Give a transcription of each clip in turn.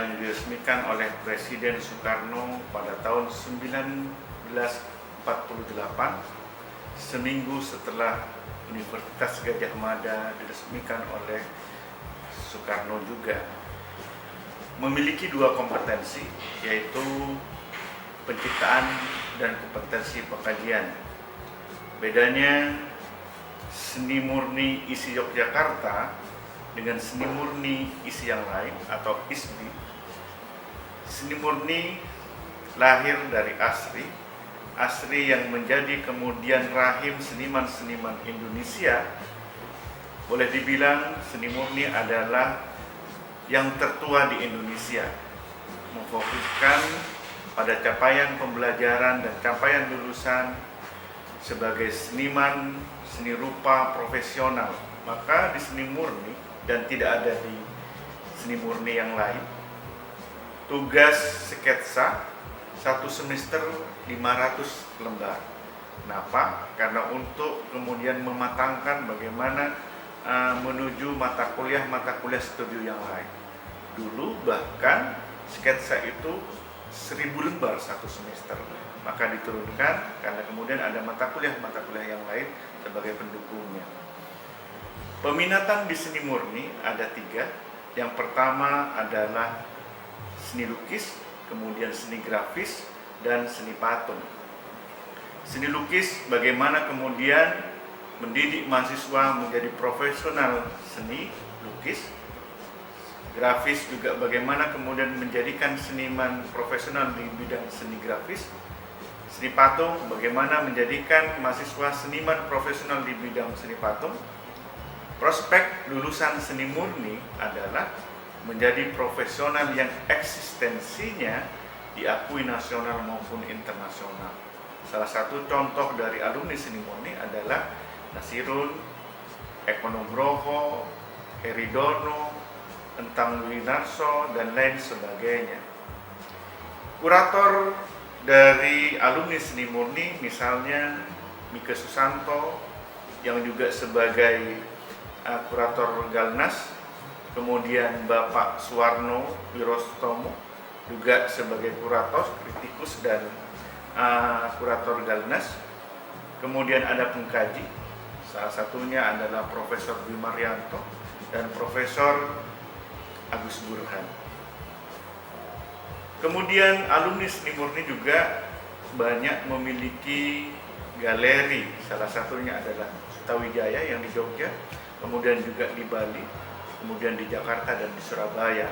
yang diresmikan oleh Presiden Soekarno pada tahun 1948, seminggu setelah Universitas Gadjah Mada diresmikan oleh Soekarno juga. Memiliki dua kompetensi, yaitu penciptaan dan kompetensi pengkajian. Bedanya seni murni isi Yogyakarta dengan seni murni isi yang lain atau ISBI. Seni murni lahir dari Asri yang menjadi kemudian rahim seniman-seniman Indonesia. Boleh dibilang seni murni adalah yang tertua di Indonesia, memfokuskan pada capaian pembelajaran dan capaian lulusan sebagai seniman seni rupa profesional. Maka di seni murni, dan tidak ada di seni murni yang lain, tugas sketsa satu semester 500 lembar. Kenapa? Karena untuk kemudian mematangkan bagaimana menuju mata kuliah studi yang lain. Dulu bahkan sketsa itu 1000 lembar satu semester, maka diturunkan karena kemudian ada mata kuliah yang lain sebagai pendukungnya. Peminatan di seni murni ada 3. Yang pertama adalah seni lukis, kemudian seni grafis, dan seni patung. Seni lukis bagaimana kemudian mendidik mahasiswa menjadi profesional seni lukis. Grafis juga bagaimana kemudian menjadikan seniman profesional di bidang seni grafis. Seni patung bagaimana menjadikan mahasiswa seniman profesional di bidang seni patung. Prospek lulusan seni murni adalah menjadi profesional yang eksistensinya diakui nasional maupun internasional. Salah satu contoh dari alumni seni murni adalah Nasirun, Eko Nugroho, Heridono, Entang Winarso, dan lain sebagainya. Kurator dari alumni seni murni misalnya Mika Susanto yang juga sebagai kurator Galnas, kemudian Bapak Suwarno Wirostomo juga sebagai kurator, kritikus dan kurator Galnas. Kemudian ada pengkaji, salah satunya adalah Profesor Bimaryanto dan Profesor Agus Burhan. Kemudian alumni seni murni juga banyak memiliki galeri, salah satunya adalah Sutawijaya yang di Jogja, kemudian juga di Bali, kemudian di Jakarta dan di Surabaya.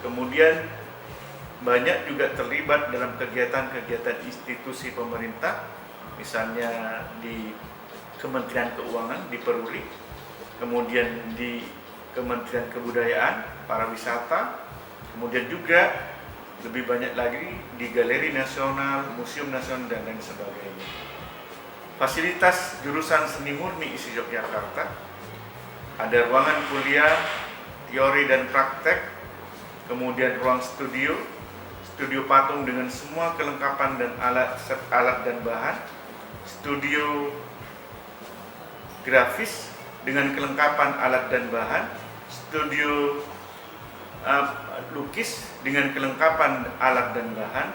Kemudian banyak juga terlibat dalam kegiatan-kegiatan institusi pemerintah, misalnya di Kementerian Keuangan, di Peruri, kemudian di Kementerian Kebudayaan, Pariwisata, kemudian juga lebih banyak lagi di Galeri Nasional, Museum Nasional, dan lain sebagainya. Fasilitas jurusan seni murni isi Yogyakarta, ada ruangan kuliah, teori dan praktek, kemudian ruang studio patung dengan semua kelengkapan dan alat dan bahan, studio grafis dengan kelengkapan alat dan bahan, studio lukis dengan kelengkapan alat dan bahan,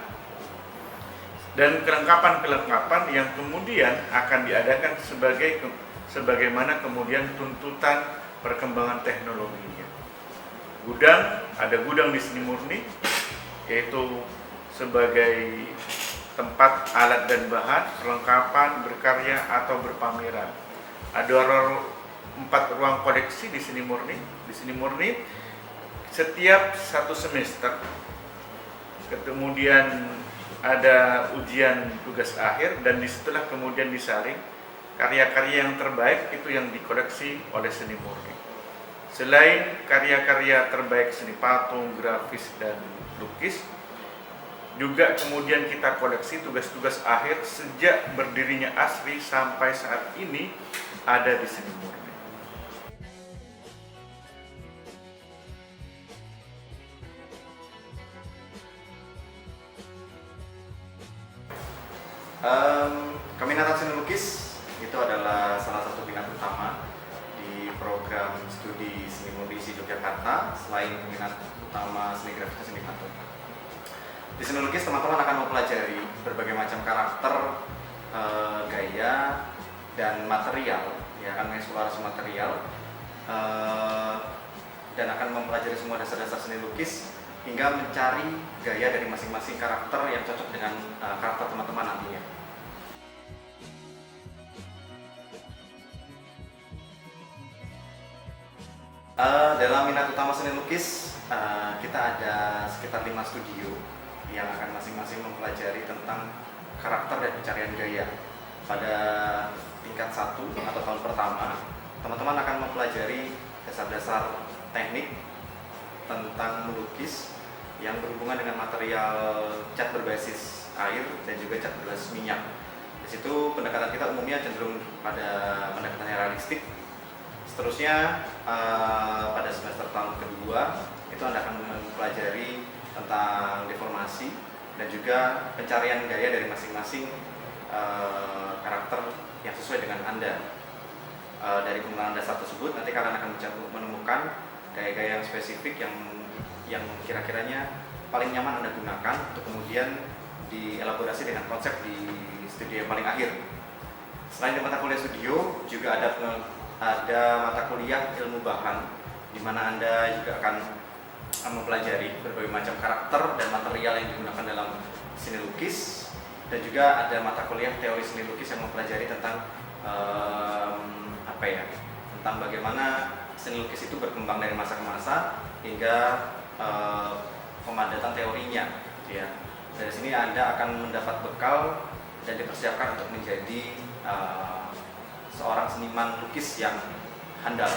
dan kelengkapan yang kemudian akan diadakan sebagaimana kemudian tuntutan perkembangan teknologinya. Ada gudang di seni murni, yaitu sebagai tempat alat dan bahan, perlengkapan, berkarya atau berpameran. Ada 4 ruang koleksi di seni murni. Di seni murni setiap satu semester, kemudian ada ujian tugas akhir, dan disitulah kemudian disaring karya-karya yang terbaik itu yang dikoleksi oleh seni murni. Selain karya-karya terbaik seni patung, grafis, dan lukis, juga kemudian kita koleksi tugas-tugas akhir sejak berdirinya Asri sampai saat ini ada di seni murni. Keminatan seni lukis itu adalah salah satu minat utama di program studi seni murni ISI Yogyakarta. Selain minat utama seni grafis dan seni patung. Di seni lukis teman-teman akan mempelajari berbagai macam karakter, gaya, dan material, ya, akan mengeksplorasi material, dan akan mempelajari semua dasar-dasar seni lukis hingga mencari gaya dari masing-masing karakter yang cocok dengan karakter teman-teman nantinya. Dalam minat utama seni lukis, kita ada sekitar 5 studio yang akan masing-masing mempelajari tentang karakter dan pencarian gaya. Pada tingkat 1 atau tahun pertama, teman-teman akan mempelajari dasar-dasar teknik tentang melukis yang berhubungan dengan material cat berbasis air dan juga cat berbasis minyak. Di situ pendekatan kita umumnya cenderung pada pendekatan yang realistik. Seterusnya pada semester tahun kedua itu Anda akan mempelajari tentang deformasi dan juga pencarian gaya dari masing-masing karakter yang sesuai dengan Anda. Dari pengenalan dasar tersebut nanti kalian akan menemukan gaya-gaya yang spesifik yang kira-kiranya paling nyaman Anda gunakan untuk kemudian dielaborasi dengan konsep di studio yang paling akhir. Selain di mata kuliah studio, juga ada mata kuliah ilmu bahan, di mana Anda juga akan mempelajari berbagai macam karakter dan material yang digunakan dalam seni lukis, dan juga ada mata kuliah teori seni lukis yang mempelajari tentang tentang bagaimana seni lukis itu berkembang dari masa ke masa hingga pemadatan teorinya, ya. Dari sini Anda akan mendapat bekal dan dipersiapkan untuk menjadi seorang seniman lukis yang handal.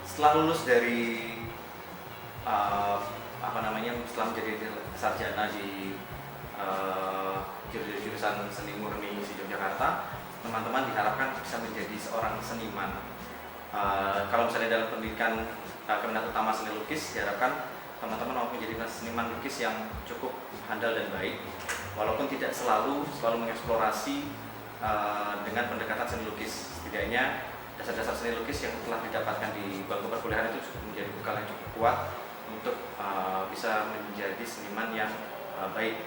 Setelah lulus dari setelah menjadi sarjana di jurusan seni murni di Yogyakarta, teman-teman diharapkan bisa menjadi seorang seniman. Kalau misalnya dalam pendidikan keminat utama seni lukis, diharapkan teman-teman mau menjadi seniman lukis yang cukup handal dan baik, walaupun tidak selalu mengeksplorasi dengan pendekatan seni lukis. Setidaknya dasar-dasar seni lukis yang telah didapatkan di bangku perkuliahan itu cukup menjadi bekal yang cukup kuat untuk bisa menjadi seniman yang baik,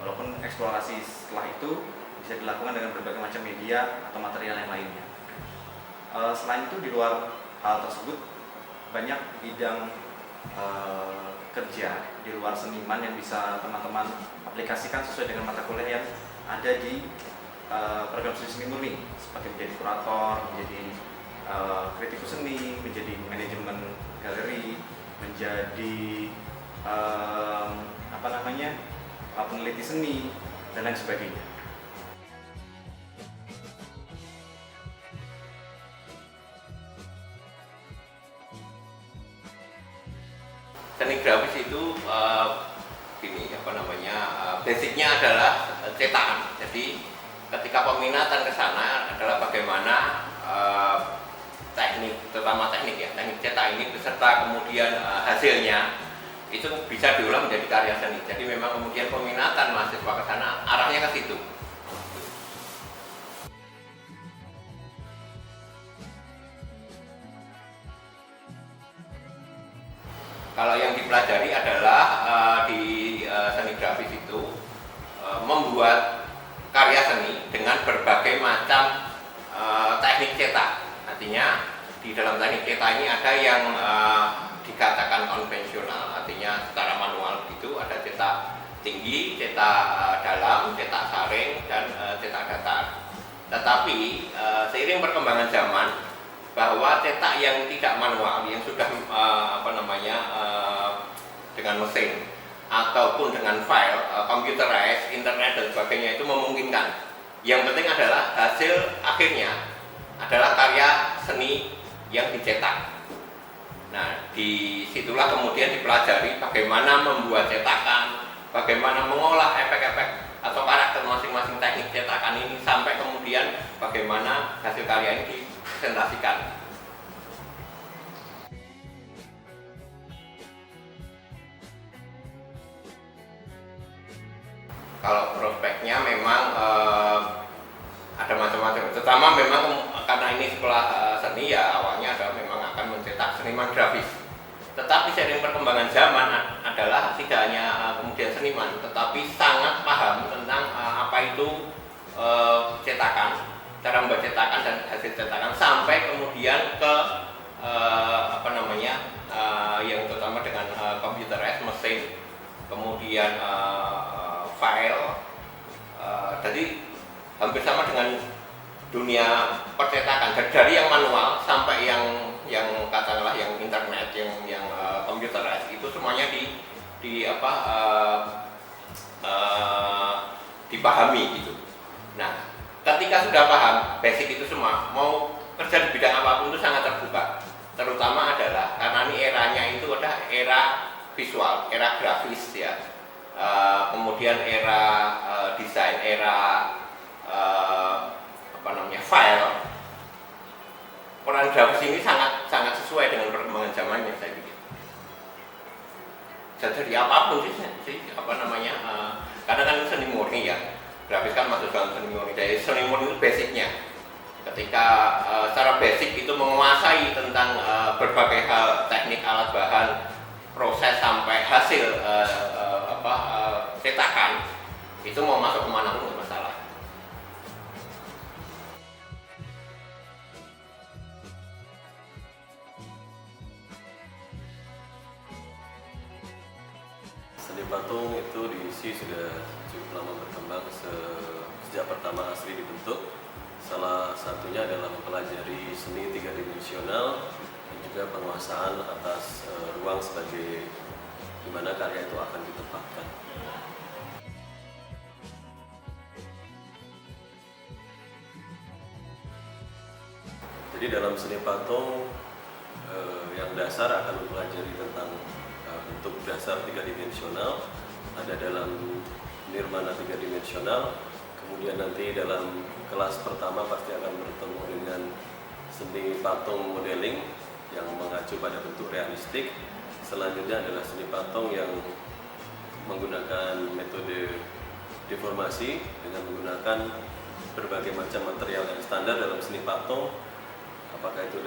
walaupun eksplorasi setelah itu bisa dilakukan dengan berbagai macam media atau material yang lainnya. Selain itu, di luar hal tersebut, banyak bidang kerja di luar seniman yang bisa teman-teman aplikasikan sesuai dengan mata kuliah yang ada di program studi seni murni, seperti menjadi kurator, menjadi kritikus seni, menjadi manajemen galeri, menjadi peneliti seni, dan lain sebagainya. Seni grafis itu basicnya adalah cetakan. Jadi ketika peminatan ke sana adalah bagaimana teknik cetak ini beserta kemudian hasilnya itu bisa diolah menjadi karya seni. Jadi memang kemudian peminatan mahasiswa ke sana arahnya ke situ. Kalau yang dipelajari adalah di seni grafis itu membuat karya seni dengan berbagai macam teknik cetak. Artinya di dalam teknik cetak ini ada yang dikatakan konvensional, artinya secara manual gitu, ada cetak tinggi, cetak dalam, cetak saring, dan cetak datar. Tetapi seiring perkembangan zaman, bahwa cetak yang tidak manual, yang sudah dengan mesin ataupun dengan file, computerized, internet dan sebagainya itu memungkinkan. Yang penting adalah hasil akhirnya adalah karya seni yang dicetak. Nah, disitulah kemudian dipelajari bagaimana membuat cetakan, bagaimana mengolah efek-efek atau karakter masing-masing teknik cetakan ini, sampai kemudian bagaimana hasil karya ini dipresentasikan. Kalau prospeknya memang ada macam-macam, Pertama memang karena ini sekolah seni ya awalnya adalah memang akan mencetak seniman grafis. Tetapi seiring perkembangan zaman adalah tidak hanya kemudian seniman, tetapi sangat paham tentang apa itu cetakan, cara membuat cetakan dan hasil cetakan sampai kemudian ke yang terutama dengan computerized mesin, kemudian file. Jadi hampir sama dengan dunia percetakan dari yang manual sampai yang katakanlah yang internet yang computerized itu semuanya dipahami gitu. Nah, ketika sudah paham basic itu semua, mau kerja di bidang apapun itu sangat terbuka. Terutama adalah karena ini eranya itu adalah era visual, era grafis ya. Kemudian era desain, era file. Peran grafis ini sangat sesuai dengan perkembangan zamannya saya pikir. Jadi apapun sih karena kan seni murni ya. Grafis kan masuk dalam seni murni. Jadi seni murni itu basicnya. Ketika secara basic itu menguasai tentang berbagai hal, teknik, alat bahan, proses sampai hasil cetakan, itu mau masuk kemana pun nggak masalah. Seni patung itu diisi sudah cukup lama berkembang sejak pertama asli dibentuk. Salah satunya adalah mempelajari seni tiga dimensional dan juga penguasaan atas ruang sebagai di mana karya itu akan ditempatkan. Jadi dalam seni patung yang dasar akan mempelajari tentang bentuk dasar tiga dimensional, ada dalam nirmana tiga dimensional, kemudian nanti dalam kelas pertama pasti akan bertemu dengan seni patung modeling yang mengacu pada bentuk realistik. Selanjutnya adalah seni patung yang menggunakan metode deformasi dengan menggunakan berbagai macam material yang standar dalam seni patung, apakah itu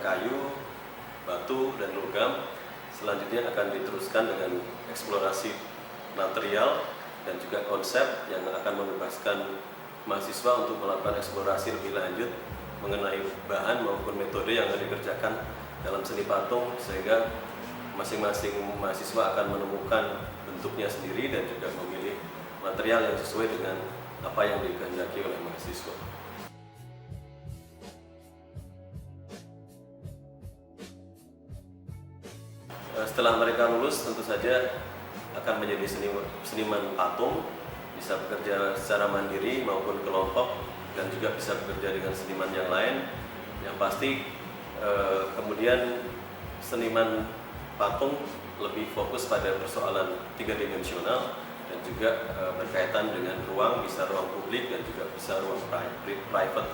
kayu, batu, dan logam. Selanjutnya akan diteruskan dengan eksplorasi material dan juga konsep yang akan membebaskan mahasiswa untuk melakukan eksplorasi lebih lanjut mengenai bahan maupun metode yang akan dikerjakan dalam seni patung, sehingga masing-masing mahasiswa akan menemukan bentuknya sendiri dan juga memilih material yang sesuai dengan apa yang dikehendaki oleh mahasiswa. Setelah mereka lulus, tentu saja akan menjadi seniman patung, bisa bekerja secara mandiri maupun kelompok, dan juga bisa bekerja dengan seniman yang lain. Yang pasti kemudian seniman patung lebih fokus pada persoalan tiga dimensional dan juga berkaitan dengan ruang, bisa ruang publik dan juga bisa ruang private.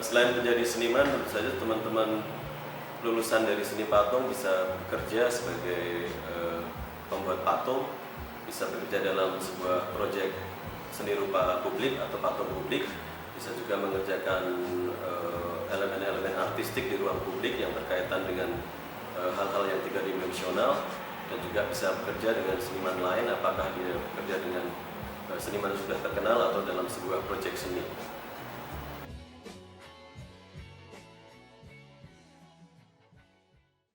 Selain menjadi seniman, tentu saja teman-teman lulusan dari seni patung bisa bekerja sebagai pembuat patung, bisa bekerja dalam sebuah proyek seni rupa publik atau patung publik, bisa juga mengerjakan elemen-elemen artistik di ruang publik yang berkaitan dengan hal-hal yang tiga dimensional, dan juga bisa bekerja dengan seniman lain, apakah dia bekerja dengan seniman yang sudah terkenal atau dalam sebuah proyek seni.